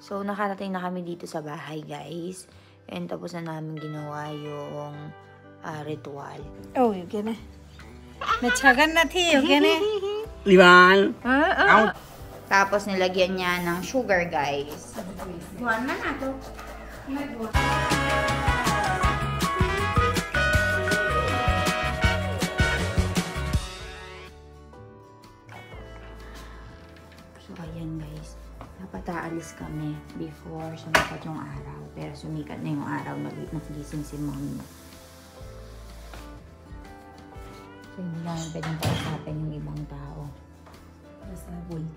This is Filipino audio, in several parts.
So, nakarating na kami dito sa bahay, guys. And tapos na namin ginawa yung ritual. Oh, you gonna? Nachagan na ti, you gonna? Liban. Tapos nilagyan niya ng sugar, guys. Buwan na na to. So, ayan, guys. Napataalis kami before sumikat yung araw. Pero sumikat na yung araw, nagising si mommy. So, hindi namin pwedeng kausapin yung ibang tao. Basta wait.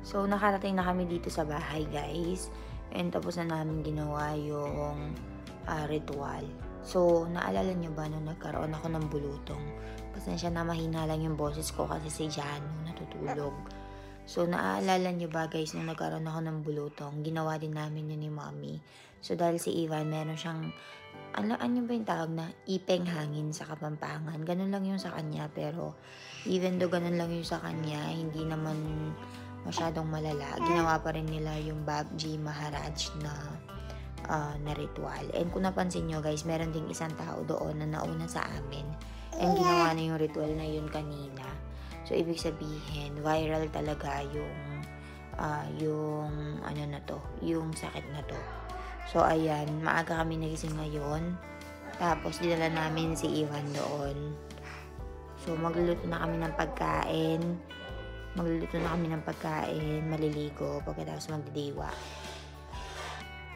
So, nakarating na kami dito sa bahay, guys. And tapos na namin ginawa yung ritual. So, naalala nyo ba nung nagkaroon ako ng bulutong? Pasensya na, mahina lang yung boses ko kasi si Jano natutulog. So, naaalala nyo ba, guys, nung nagkaroon ako ng bulutong, ginawa din namin yun ni Mommy. So, dahil si Ivan, meron siyang, ano ba yung tawag na? Ipeng hangin sa Kapampangan. Ganun lang yung sa kanya, pero even though ganun lang yung sa kanya, hindi naman masyadong malala. Ginawa pa rin nila yung Babji Maharaj na ritual. And kung napansin nyo, guys, meron ding isang tao doon na nauna sa amin. And ginawa na yung ritual na yun kanina. So, ibig sabihin, viral talaga yung ano na to, yung sakit na to. So, ayan, maaga kami nagising ngayon. Tapos, dinala namin si Ivan doon. So, magluluto na kami ng pagkain. Maliligo, pagkatapos magdidiwa.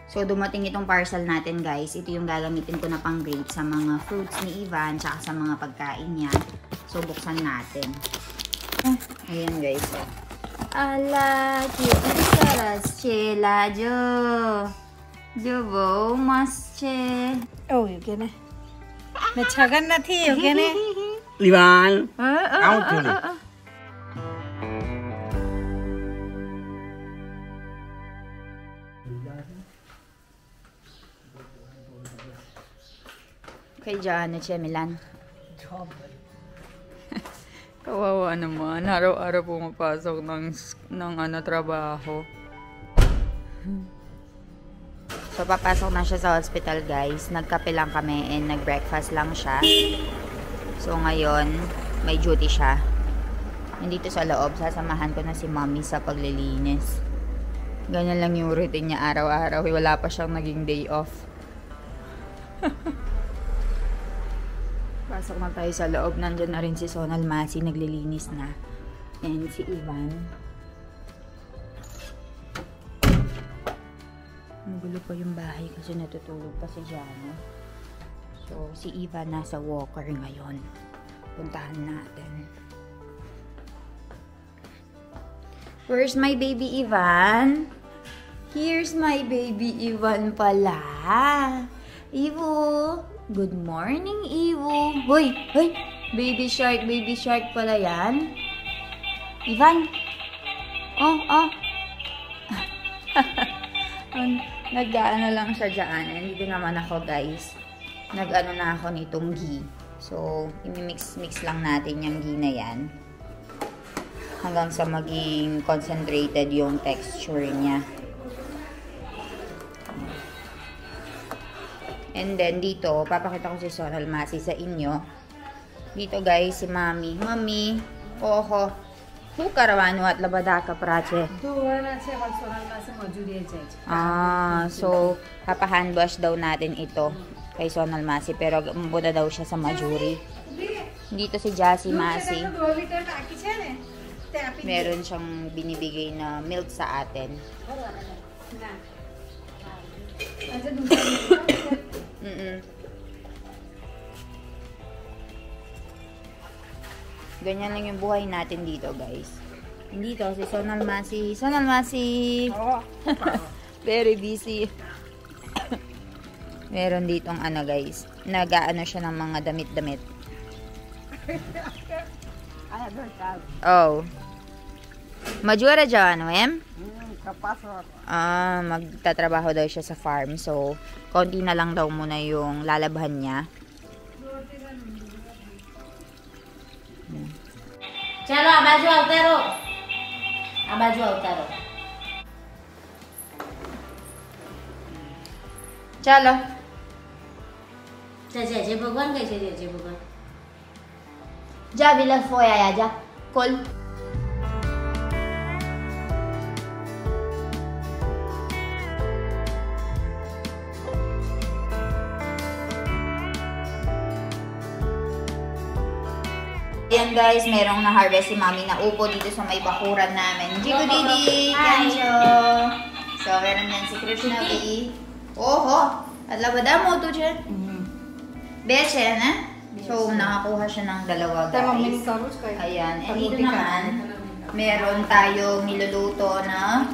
So, dumating itong parcel natin, guys. Ito yung gagamitin ko na pang-grade sa mga fruits ni Ivan, tsaka sa mga pagkain niya. So, buksan natin. Ayan, guys. Ala, Chela, Jo mas che. Oh, you gonna. मैं छगन नहीं you gonna. Ivan, out to me. Kay Jano Milan. Kawawa naman. Araw-araw pumapasok ng trabaho. So, papasok na siya sa hospital, guys. Nagkape lang kami and nag-breakfast lang siya. So, ngayon, may duty siya. Nandito sa loob, sasamahan ko na si Mommy sa paglilinis. Ganyan lang yung routine niya araw-araw. Wala pa siyang naging day off. Pasok na tayo sa loob. Nandyan na rin si Sonal Masi. Naglilinis na. And si Ivan. Magulo pa yung bahay kasi natutulog pa si Jano. So, si Ivan nasa walker ngayon. Puntahan natin. Where's my baby Ivan? Here's my baby Ivan pala. Ivo. Good morning, Ivo. Hoy, baby shark pala yan. Ivan. Oh. Nag-ano lang siya dyan. Nandito naman ako, guys. Nag-ano na ako nitong ghee. So, imimix lang natin yung ghee na yan. Hanggang sa maging concentrated yung texture niya. And then, dito, papakita ko si Sonal Masi sa inyo. Dito, guys, si Mami. Mami, oho. Karawano at labadaka prache. So, papa-handwash daw natin ito kay Sonal Masi. Pero, muna daw siya sa Majuri. Dito si Jassy Masi. Meron siyang binibigay na milk sa atin. Ganyan lang yung buhay natin dito, guys. Dito, si Sonal Masi. Sonal Masi! Very busy. Meron ditong ano, guys. Nag-aano siya ng mga damit-damit. Oh. Majura dyan, Wem? Magtatrabaho daw siya sa farm. So, konti na lang daw muna yung lalabhan niya. चलो आ बाजू उतारो आ बाजू उतारो चलो जय भगवान कैसे जय भगवान जा बिलस फोया या जा call Ayan, guys, merong na-harvest si Mami na upo dito sa may bakuran namin. Jigo Didi! Kancho! So, meron yan si Krishna B. Oho! At labada mo ito dyan. Beche, na? So, nakakuha siya ng dalawa, guys. Ayan. And dito naman, meron tayong niluluto na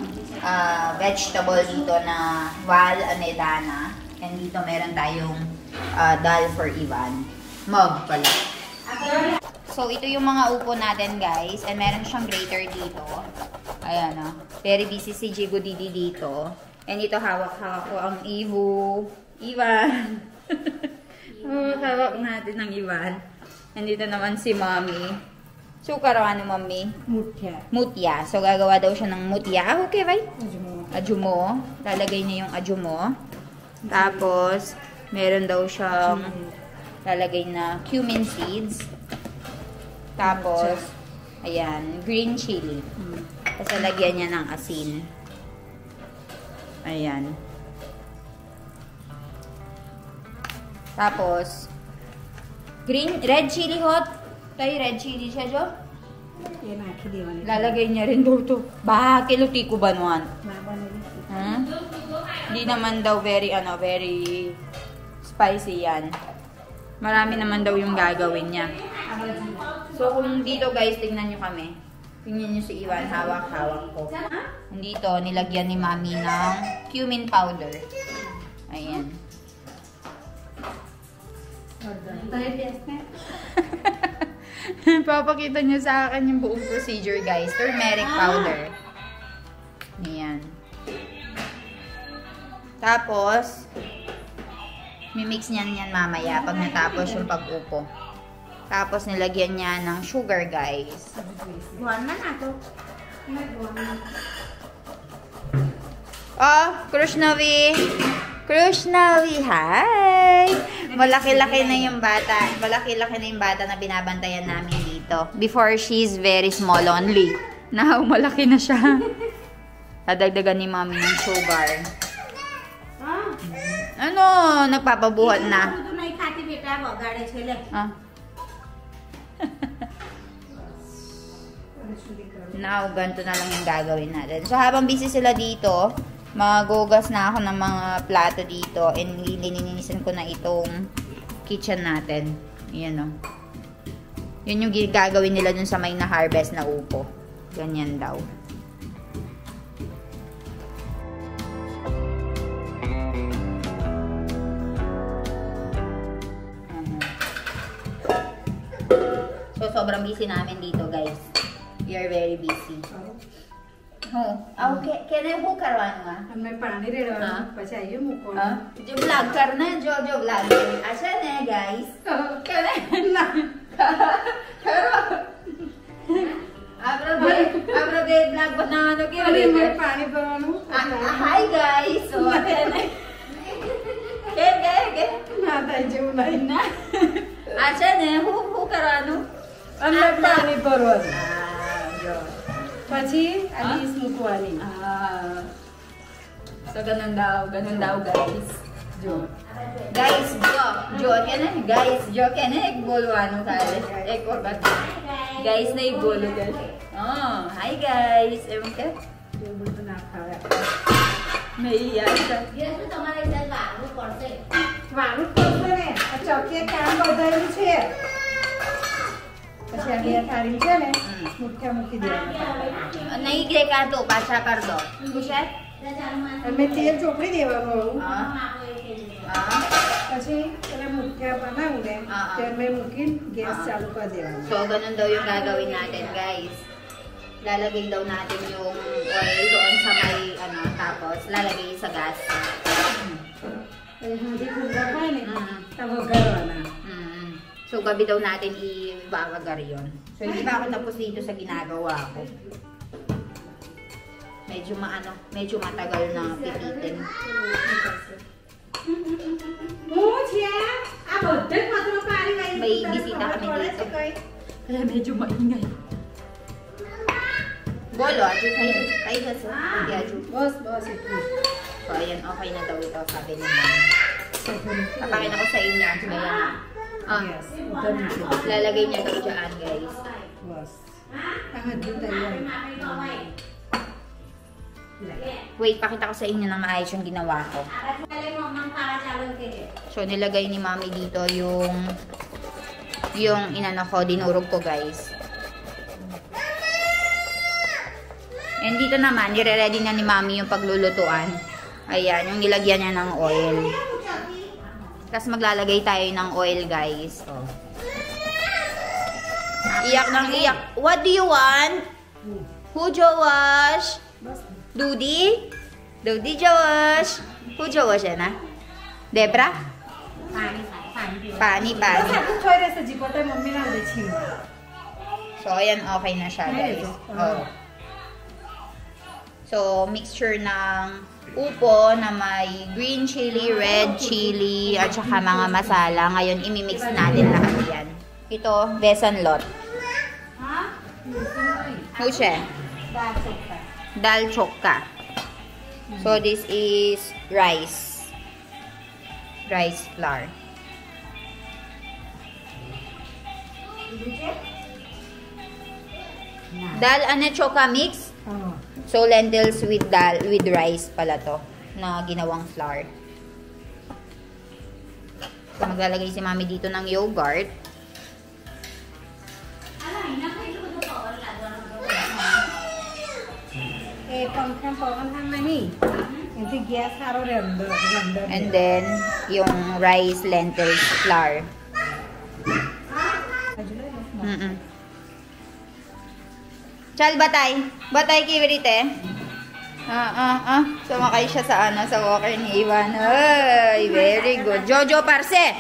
vegetable dito na wal anedana. And dito meron tayong dal for Ivan. Mug pala. So, ito yung mga upo natin, guys. And meron siyang grater dito. Ayan, very busy si Jigo Didi dito. And ito, hawak-hawak ko ang Ivan. Hawak natin ng Ivan. And dito naman si Mommy. Sukar o ano, Mommy? Mutya. So, gagawa daw siya ng mutya. Okay, bye? Ajumo. Lalagay niya yung ajumo. Tapos, meron daw siyang lalagay na cumin seeds. Tapos, ayan, green chili. Tapos, lalagyan niya ng asin. Ayan. Tapos, red chili hot. Tayo, red chili siya, Jo? Lalagay niya rin daw to. Kiluti ko ba naman? Hindi naman daw very spicy yan. Marami naman daw yung gagawin niya. So, kung dito guys, tingnan nyo kami. Tingnan nyo si Ivan, hawak-hawak ko. Dito, nilagyan ni Mami ng cumin powder. Ayan. Papakita niyo sa akin yung buong procedure, guys. Turmeric powder. Ayan. Tapos, mimix niyan mamaya pag natapos yung pag-upo. Tapos, nilagyan niya ng sugar, guys. Buwan man ato. Oh, Krishnavi! Krishnavi, hi! Malaki-laki na yung bata. Malaki-laki na yung bata na binabantayan namin dito. Before, she's very small only. Now, malaki na siya. Dadagdagan ni Mami ng sugar. Ano? Nagpapabuhat na. Ah. Now, ganito na lang yung gagawin natin. So, habang busy sila dito, magugas na ako ng mga plato dito and lininisan ko na itong kitchen natin. Yan o. Yun yung gagawin nila dun sa may na-harvest na upo. Ganyan daw. So, sobrang busy namin dito, guys. We are very busy. Okay, can I book करवाना? मैं पानी रेड पचाइए मुको जो ब्लॉग करना है जो ब्लॉग अच्छा नहीं गाइस करे ना अब रे ब्लॉग बनाने के अरे मैं पानी भरवानू हाय गाइस के ना ताई नहीं ना अच्छा नहीं हु करवानू मैं पानी भरवानू પછી આલીસ મૂકવાની So ganun daw guys. Guys, jo can ek bolwano kare. Ek aur baat. Guys nahi bolo guys. Hi guys. Ewan kya? જો બધું ના ખાવે Nahi yaar. ये तो तुम्हारे इधर वारू पड़ते વાળું પડશે ને આ ચોકીએ કામ બધાયું છે પછી આ બે થાળી છે ને મુઠ્ઠા મૂકી દેવાની Nahi gre ka to pacha kar do. Kush hai? અમે તેલ ચોપડી દેવાનું हाँ. પછી પેલા મુઠ્ઠા બનાવું ને તેલ મેં મૂકીને ગેસ ચાલુ કરી દેવાનું So ganun daw yung gagawin natin guys. Lalagay daw natin yung oil doon sa may tapos lalagay sa gas. હાંડી ખુલ્લા હોય ને તો વઘારવાના So gabi daw natin i-babagar yun. So hindi pa ako tapos dito sa ginagawa ko. Medyo matagal na pipitin. May bisita kami dito. Kaya medyo maingay. Bolo, Aju, kayo kasi. Hindi, Aju. બસ એટલું So, ayan, okay na daw ito, sabi ni Mami. Papakita ko sa inyo, Aju, ayan. Yes, ઉપર મૂકી Lalagay niya daw dyan, guys. બસ આ હજુ તૈયાર Wait, pakita ko sa inyo na maayos yung ginawa ko. So, nilagay ni Mami dito yung inano ko, dinurog ko, guys. And dito naman, nire-ready na ni Mami yung paglulutuan. Ayan, yung nilagyan niya ng oil. Tapos maglalagay tayo ng oil, guys. Oh. Iyak ng iyak. What do you want? Who Jowash? Dudi? Dudi Jowash? Who Jowash yan, ha? Debra? Pani. So, ayan, okay na siya, guys. Oh. So, mixture ng upo na may green chili, red chili, at saka mga masala. Ngayon, imimix natin lahat yan. Ito, besan lot. Huche? Dal chokka. So, this is rice. Rice flour. Dal ane chokka mix? So, lentils with rice pala to na ginawang flour. So, maglalagay si Mami dito ng yogurt. And then, yung rice lentils flour. Chal, batay. Batay kibrite. Sumakay siya sa sa walker ni Ivan. Ay, very good. Jojo Parse.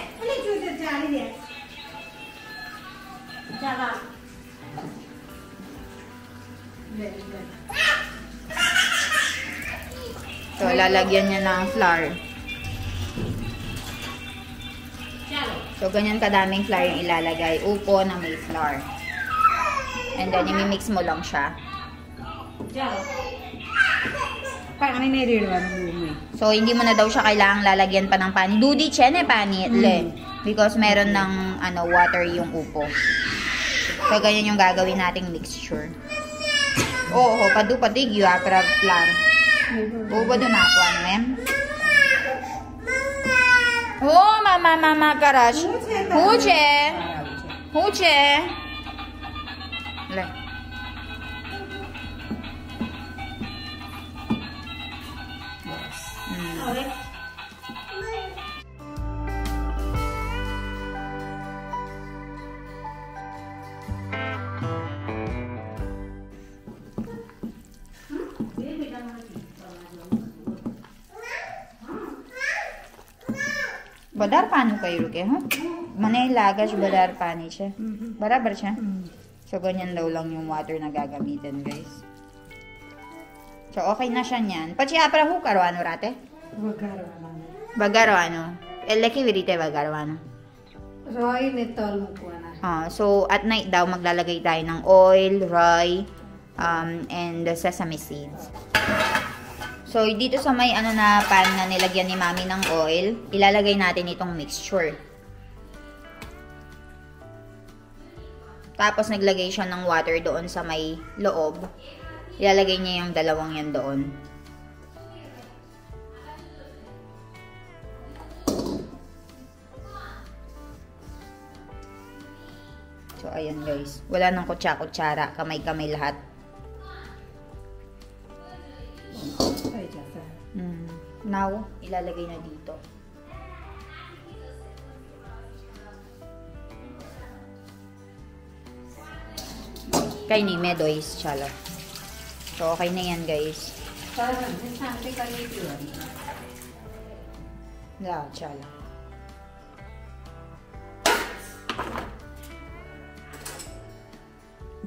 So, lalagyan niya ng flour. So, ganyan kadaming flour yung ilalagay. Upo na may flour. And then, imimix mo lang siya. So, hindi mo na daw siya kailangang lalagyan pa ng pani. Dudi chene pani. Because meron ng water yung upo. So, ganyan yung gagawin nating mixture. Oo, padu-padig yung para plan. Ubo doon ako, ma'am. Oh, mama, karash. Huche. Like. Badar paano kayo ruke, ha? Manay lagas badar pani siya. Barabar siya. So, ganyan daw lang yung water na gagamitin, guys. So, okay na siya niyan. Pachi apra hu karwano rate? Bagarwano. Eleki virite bagarwano. Roy netol mukuana. So, at night daw, maglalagay tayo ng oil, roy, and sesame seeds. So, dito sa may na pan na nilagyan ni Mami ng oil, ilalagay natin itong mixture. Tapos, naglagay siya ng water doon sa may loob. Ilalagay niya yung dalawang yan doon. So, ayan guys. Wala nang kutsa-kutsara. Kamay-kamay lahat. Now, ilalagay na dito. Kay ni Medoys, chala. So, okay na yan, guys. Yeah, chala.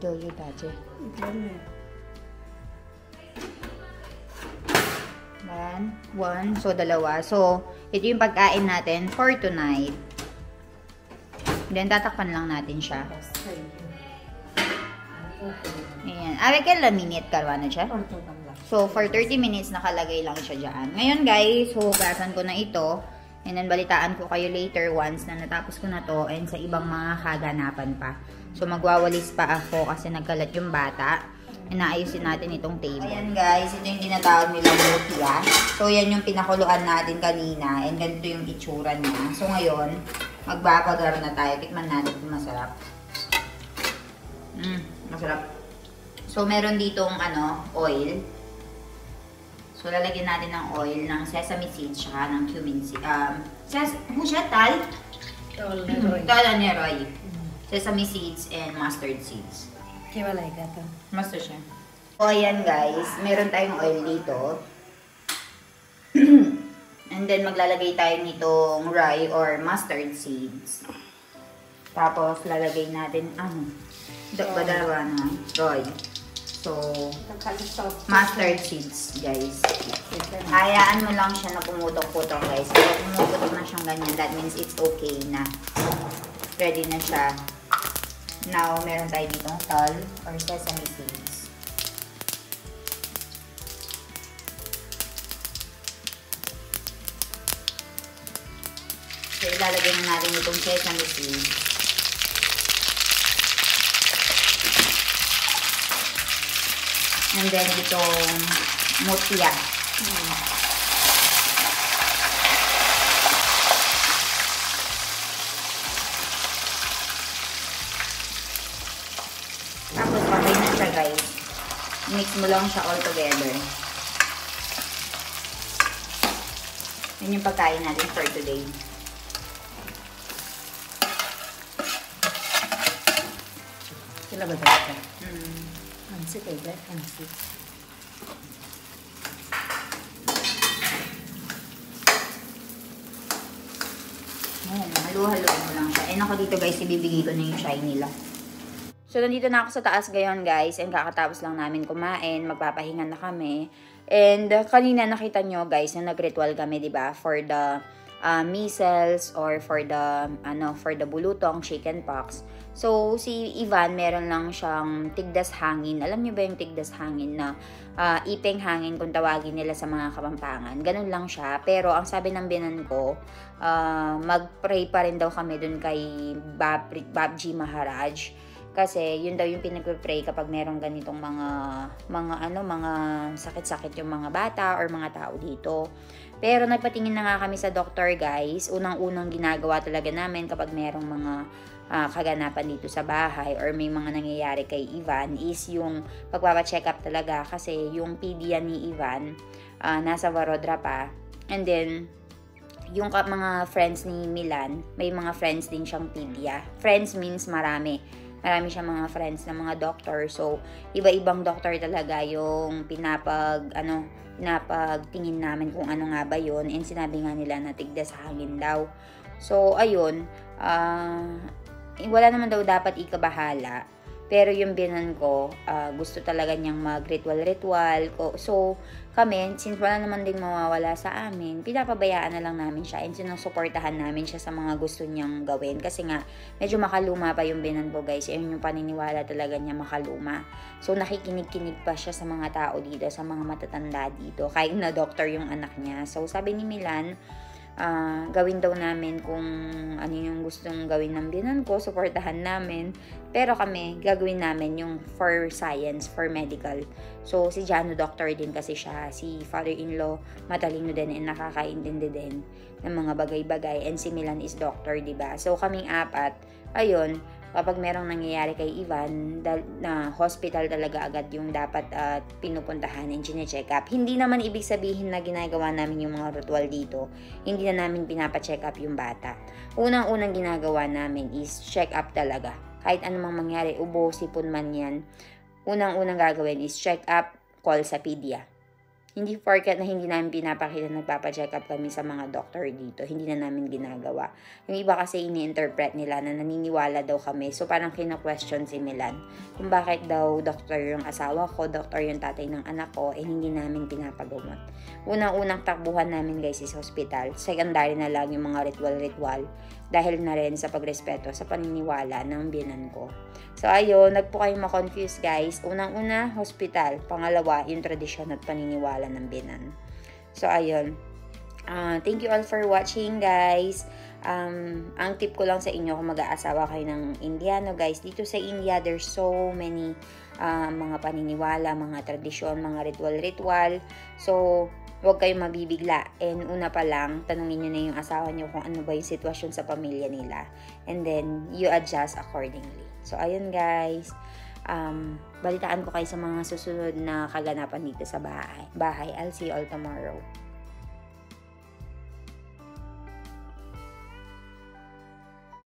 Jojo taje. One. So, dalawa. So, ito yung pagkain natin for tonight. Then, tatakpan lang natin siya. Ayan. Kailan minute karwana siya? So, for 30 minutes nakalagay lang siya dyan. Ngayon, guys, hugasan ko na ito. And then, balitaan ko kayo later once na natapos ko na to and sa ibang mga kaganapan pa. So, magwawalis pa ako kasi nagkalat yung bata. Inaayusin natin itong table. Ayan guys, ito yung tinatawag nilang lumpia. So, yan yung pinakuluan natin kanina. And ganito yung itsura niya. So, ngayon, magbabagar na tayo. Tikman natin kung masarap. Masarap. So, meron ditong oil. So, lalagyan natin ng oil ng sesame seeds tsaka ng cumin seeds. Tal? Tal ni Roy. Sesame seeds and mustard seeds. Mustard siya. So, ayan guys. Meron tayong oil dito. And then, maglalagay tayo nitong rye or mustard seeds. Tapos, lalagay natin, badarawa na, Roy. So, mustard seeds, guys. Hayaan mo lang siya na pumutok-putok, guys. Kaya pumutok na siyang ganyan, that means it's okay na. Ready na siya. Now, meron tayo ditong tal or sesame seeds. So, ilalagay na natin itong sesame seeds. And then, itong mutya. Tapos, okay na siya, guys. Mix mo lang siya all together. Yan yung pagkain natin for today. Sila ba dito? Pansit eh, black pansit. Halo-halo mo lang siya. And ako dito guys, ibibigay ko na yung shine nila. So, nandito na ako sa taas ngayon guys. And kakatapos lang namin kumain. Magpapahinga na kami. And kanina nakita nyo guys, na nag-ritual kami, diba? For the measles or for the bulutong, chickenpox. So, si Ivan, meron lang siyang tigdas hangin. Alam niyo ba yung tigdas hangin na ipeng hangin kung tawagin nila sa mga Kapampangan? Ganun lang siya. Pero, ang sabi ng binan ko, mag-pray pa rin daw kami dun kay Babji Maharaj. Kasi, yun daw yung pinag-pray kapag merong ganitong mga sakit-sakit yung mga bata or mga tao dito. Pero nagpatingin na nga kami sa doktor guys. Unang-unang ginagawa talaga namin kapag merong mga kaganapan dito sa bahay or may mga nangyayari kay Ivan is yung pagpapacheck up talaga. Kasi yung pedia ni Ivan nasa Varodra pa. And then, yung mga friends ni Milan, may mga friends din siyang pedia. Friends means marami. Marami siyang mga friends na mga doctor. So, iba-ibang doctor talaga yung pinapagtingin namin kung ano nga ba yun. And sinabi nga nila na tigdas sa hangin daw. So, ayun. Wala naman daw dapat ikabahala. Pero yung binan ko, gusto talaga niyang mag-ritual-ritual. So, kami, since wala naman ding mawawala sa amin, pinapabayaan na lang namin siya and sinusuportahan namin siya sa mga gusto niyang gawin. Kasi nga, medyo makaluma pa yung binan ko, guys. Ayun yung paniniwala talaga niya, makaluma. So, nakikinig-kinig pa siya sa mga tao dito, sa mga matatanda dito. Kahit na doctor yung anak niya. So, sabi ni Milan, gawin daw namin kung ano yung gustong gawin ng binan ko, suportahan namin. Pero kami, gagawin namin yung for science, for medical. So, si Jano doctor din kasi siya. Si father-in-law, matalino din and nakakaintindi din ng mga bagay-bagay. And si Milan is doctor, diba? So, kaming apat, ayun, kapag merong nangyayari kay Ivan, na hospital talaga agad yung dapat pinupuntahan and chine-check up. Hindi naman ibig sabihin na ginagawa namin yung mga ritual dito. Hindi na namin pinapa-check up yung bata. Unang-unang ginagawa namin is check up talaga. Kahit anumang mangyari, ubo, sipon man yan, unang-unang gagawin is check up, call sa pedia. Hindi forget na hindi namin pinapakita nagpapa-check up kami sa mga doctor dito. Hindi na namin ginagawa. Yung iba kasi ini-interpret nila na naniniwala daw kami. So parang kina-question si Milan kung bakit daw doctor yung asawa ko, doctor yung tatay ng anak ko, hindi namin pinapagamot. Unang-unang takbuhan namin guys is hospital. Secondary na lang yung mga ritual-ritual dahil na rin sa pagrespeto sa paniniwala ng biyanan ko. So, ayun, nagpo kayong ma-confuse guys. Unang-una, hospital. Pangalawa, yung tradisyon at paniniwala ng biyanan. So, ayun. Thank you all for watching guys. Ang tip ko lang sa inyo kung mag-aasawa kayo ng Indiano guys, dito sa India, there's so many mga paniniwala, mga tradisyon, mga ritual-ritual. So, huwag kayong mabibigla. And una pa lang, tanungin nyo na yung asawa nyo kung ano ba yung sitwasyon sa pamilya nila. And then, you adjust accordingly. So, ayun guys. balitaan ko kayo sa mga susunod na kaganapan dito sa bahay. I'll see you all tomorrow.